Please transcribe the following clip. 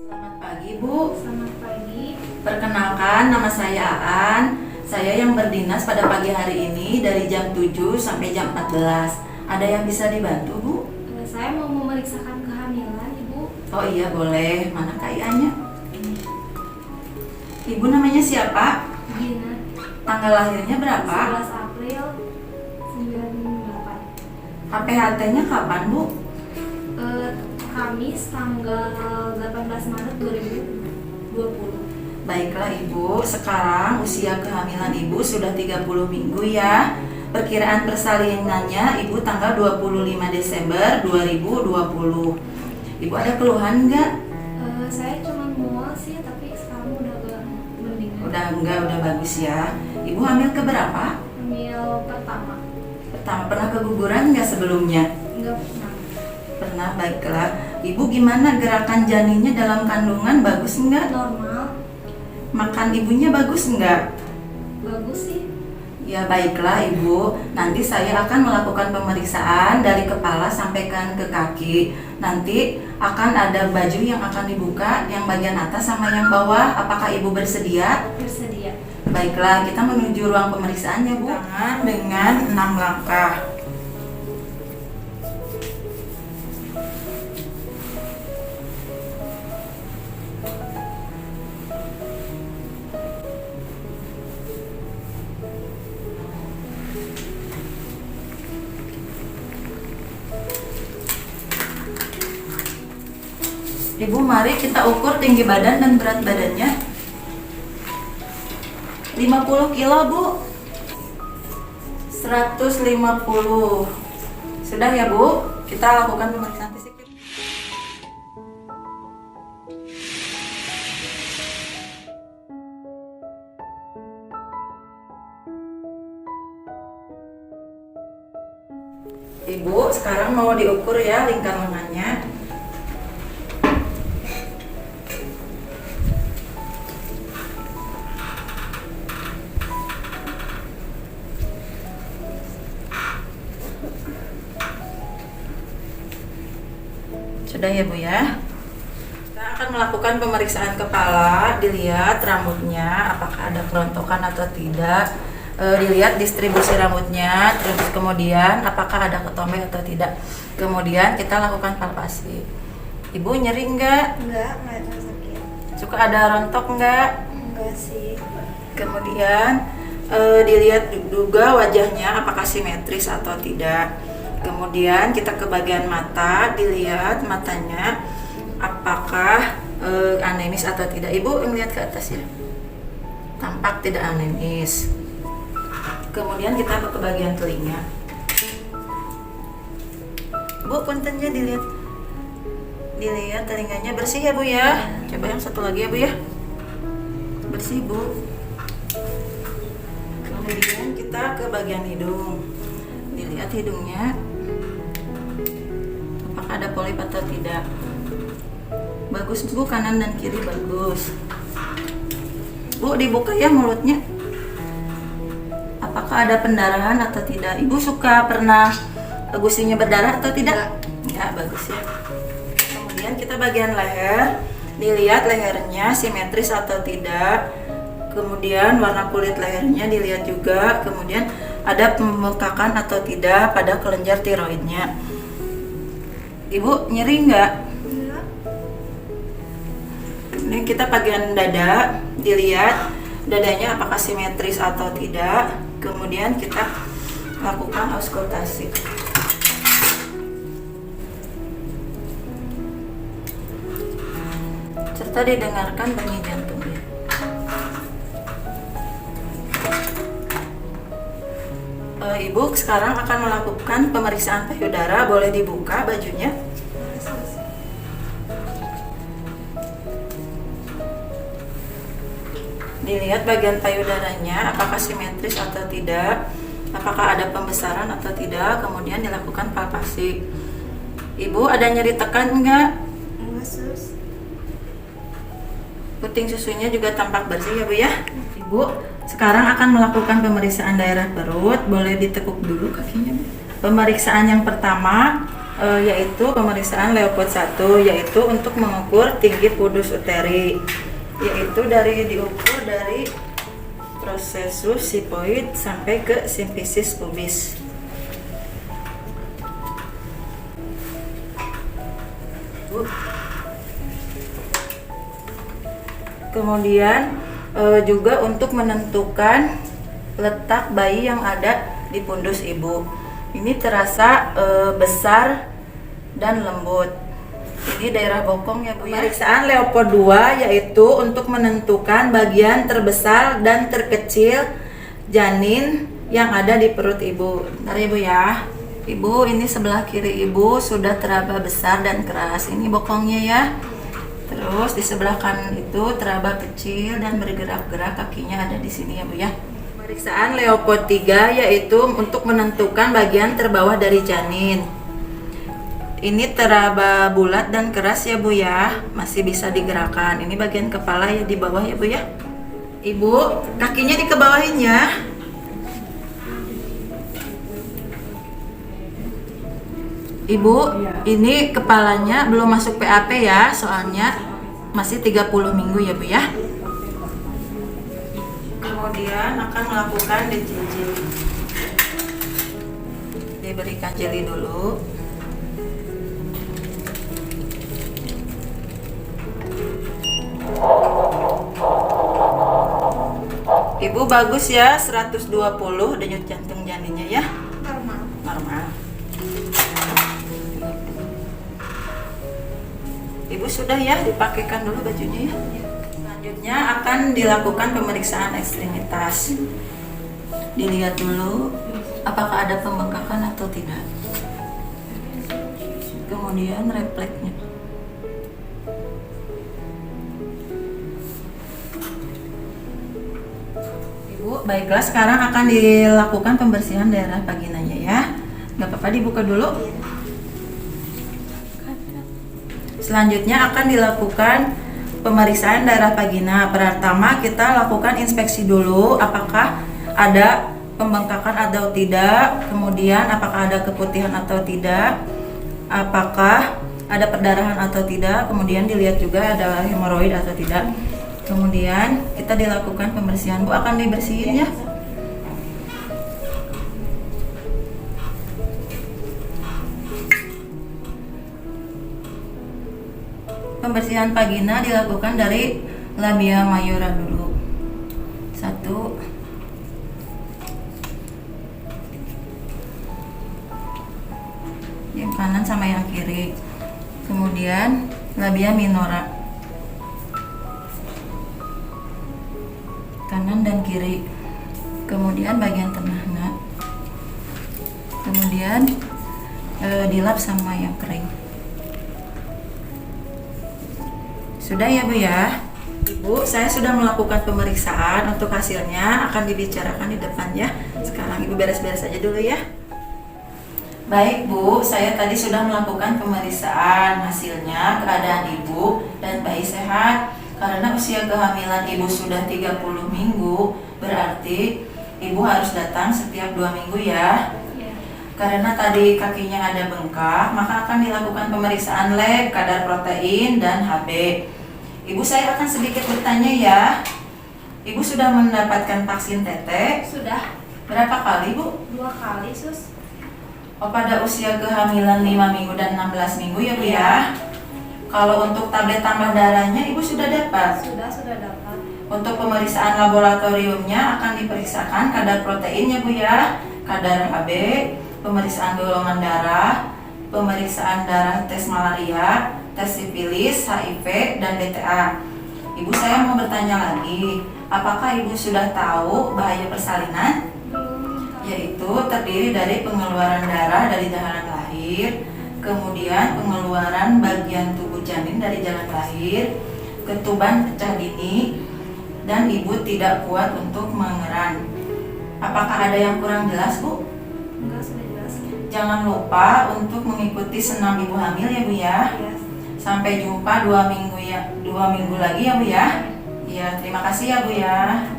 Selamat pagi, Bu. Selamat pagi. Perkenalkan, nama saya Aan. Saya yang berdinas pada pagi hari ini dari jam 7 sampai jam 14. Ada yang bisa dibantu, Bu? Saya mau memeriksakan kehamilan, Ibu. Oh iya, boleh. Mana KIA-nya? Ibu namanya siapa? Gina, Tanggal lahirnya berapa? 11 April 98. HPHT-nya kapan, Bu? Kamis tanggal 18 Maret 2020. Baiklah, Ibu. Sekarang usia kehamilan Ibu sudah 30 minggu ya. Perkiraan persalinannya Ibu tanggal 25 Desember 2020. Ibu ada keluhan nggak? Saya cuma mual sih, tapi sekarang udah agak mendingan. Udah enggak, udah bagus ya. Ibu hamil keberapa? Hamil pertama. Pertama, pernah keguguran nggak sebelumnya? Enggak pernah. Pernah, baiklah. Ibu gimana gerakan janinnya dalam kandungan, bagus nggak? Normal. Makan ibunya bagus nggak? Bagus sih. Ya baiklah Ibu, nanti saya akan melakukan pemeriksaan dari kepala sampai ke kaki. Nanti akan ada baju yang akan dibuka, yang bagian atas sama yang bawah. Apakah Ibu bersedia? Bersedia. Baiklah, kita menuju ruang pemeriksaannya, Bu. Tangan dengan 6 langkah. Ibu, mari kita ukur tinggi badan dan berat badannya. 50 kilo, Bu. 150. Sudah ya, Bu? Kita lakukan pemeriksaan fisik. Ibu, sekarang mau diukur ya lingkar lengannya. Sudah ya, Bu ya. Kita akan melakukan pemeriksaan kepala, dilihat rambutnya apakah ada kerontokan atau tidak. Dilihat distribusi rambutnya, terus kemudian apakah ada ketombe atau tidak. Kemudian kita lakukan palpasi. Ibu nyeri enggak? Enggak ada sakit. Suka ada rontok enggak? Enggak sih. Kemudian dilihat juga wajahnya apakah simetris atau tidak. Kemudian kita ke bagian mata, dilihat matanya apakah anemis atau tidak. Ibu melihat ke atas ya, tampak tidak anemis. Kemudian kita ke bagian telinga. Bu, puntennya dilihat telinganya bersih ya, Bu ya. Coba yang satu lagi ya, Bu ya. Bersih, Bu. Kemudian kita ke bagian hidung. Dilihat hidungnya apakah ada polip atau tidak. Bagus, Bu, kanan dan kiri bagus. Bu, dibuka ya mulutnya. Apakah ada pendarahan atau tidak? Ibu pernah gusinya berdarah atau tidak? Ya, bagus ya. Kemudian kita bagian leher. Dilihat lehernya simetris atau tidak. Kemudian warna kulit lehernya dilihat juga. Kemudian ada pembengkakan atau tidak pada kelenjar tiroidnya. Ibu nyeri enggak? Enggak. Ini kita bagian dada, dilihat dadanya apakah simetris atau tidak. Kemudian kita lakukan auskultasi. Serta didengarkan bunyi jantungnya. Ibu sekarang akan melakukan pemeriksaan payudara. Boleh dibuka bajunya? Dilihat bagian payudaranya apakah simetris atau tidak, apakah ada pembesaran atau tidak. Kemudian dilakukan palpasi. Ibu ada nyeri tekan enggak? Enggak, Sus. Puting susunya juga tampak bersih ya, Bu ya. Ibu sekarang akan melakukan pemeriksaan daerah perut. Boleh ditekuk dulu kakinya, Bu. Pemeriksaan yang pertama yaitu pemeriksaan Leopard 1, yaitu untuk mengukur tinggi pudus uteri, yaitu diukur dari prosesus sifoid sampai ke simfisis pubis. Kemudian juga untuk menentukan letak bayi yang ada di pundus ibu. Ini terasa besar dan lembut. Ini daerah bokong ya Bu ya. Pemeriksaan Leopard 2 yaitu untuk menentukan bagian terbesar dan terkecil janin yang ada di perut ibu. Bentar ya Bu ya. Ibu, ini sebelah kiri ibu sudah teraba besar dan keras. Ini bokongnya ya. Terus di sebelah kanan itu teraba kecil dan bergerak-gerak, kakinya ada di sini ya Bu ya. Pemeriksaan Leopard 3 yaitu untuk menentukan bagian terbawah dari janin. Ini teraba bulat dan keras ya Bu ya, masih bisa digerakkan. Ini bagian kepala ya di bawah ya Bu ya. Ibu, kakinya dikebawahin ya. Ibu, ini kepalanya belum masuk PAP ya, soalnya masih 30 minggu ya Bu ya. Kemudian akan melakukan DJJ. Diberikan jeli dulu. Ibu bagus ya, 120 denyut jantung janinnya ya. Normal. Ibu sudah ya, dipakaikan dulu bajunya ya. Selanjutnya akan dilakukan pemeriksaan ekstremitas. Dilihat dulu apakah ada pembengkakan atau tidak. Kemudian refleksnya. Ibu, baiklah, sekarang akan dilakukan pembersihan daerah vaginanya ya. Gak apa-apa, dibuka dulu. Selanjutnya akan dilakukan pemeriksaan daerah vagina. Pertama kita lakukan inspeksi dulu apakah ada pembengkakan atau tidak, kemudian apakah ada keputihan atau tidak, apakah ada perdarahan atau tidak, kemudian dilihat juga ada hemoroid atau tidak. Kemudian kita dilakukan pembersihan. Bu, akan dibersihin ya. Pembersihan vagina dilakukan dari labia mayora dulu. 1, yang kanan sama yang kiri. Kemudian labia minora, kanan dan kiri. Kemudian bagian tengahnya. Kemudian dilap sama yang kering. Sudah ya Bu ya. Ibu, saya sudah melakukan pemeriksaan. Untuk hasilnya akan dibicarakan di depan ya. Sekarang Ibu beres-beres aja dulu ya. Baik Bu, saya tadi sudah melakukan pemeriksaan. Hasilnya keadaan Ibu dan bayi sehat. Karena usia kehamilan Ibu sudah 30 minggu, berarti Ibu harus datang setiap 2 minggu ya. Karena tadi kakinya ada bengkak, maka akan dilakukan pemeriksaan lab, kadar protein, dan HB. Ibu, saya akan sedikit bertanya ya. Ibu sudah mendapatkan vaksin TT? Sudah. Berapa kali Bu? 2 kali sus. Oh, pada usia kehamilan 5 minggu dan 16 minggu ya Bu ya? Kalau untuk tablet tambah darahnya Ibu sudah dapat? Sudah dapat. Untuk pemeriksaan laboratoriumnya akan diperiksakan kadar proteinnya Bu ya, kadar HB, pemeriksaan golongan darah, pemeriksaan darah tes malaria, tes sifilis, HIV, dan DTA. Ibu, saya mau bertanya lagi, apakah Ibu sudah tahu bahaya persalinan? Belum. Yaitu terdiri dari pengeluaran darah dari jalan lahir, kemudian pengeluaran bagian tubuh janin dari jalan lahir, ketuban pecah dini, dan Ibu tidak kuat untuk mengeran. Apakah ada yang kurang jelas Bu? Enggak, sudah jelas. Jangan lupa untuk mengikuti senam Ibu hamil ya Bu ya. Yes. Sampai jumpa 2 minggu lagi ya Bu ya. Iya, terima kasih ya Bu ya.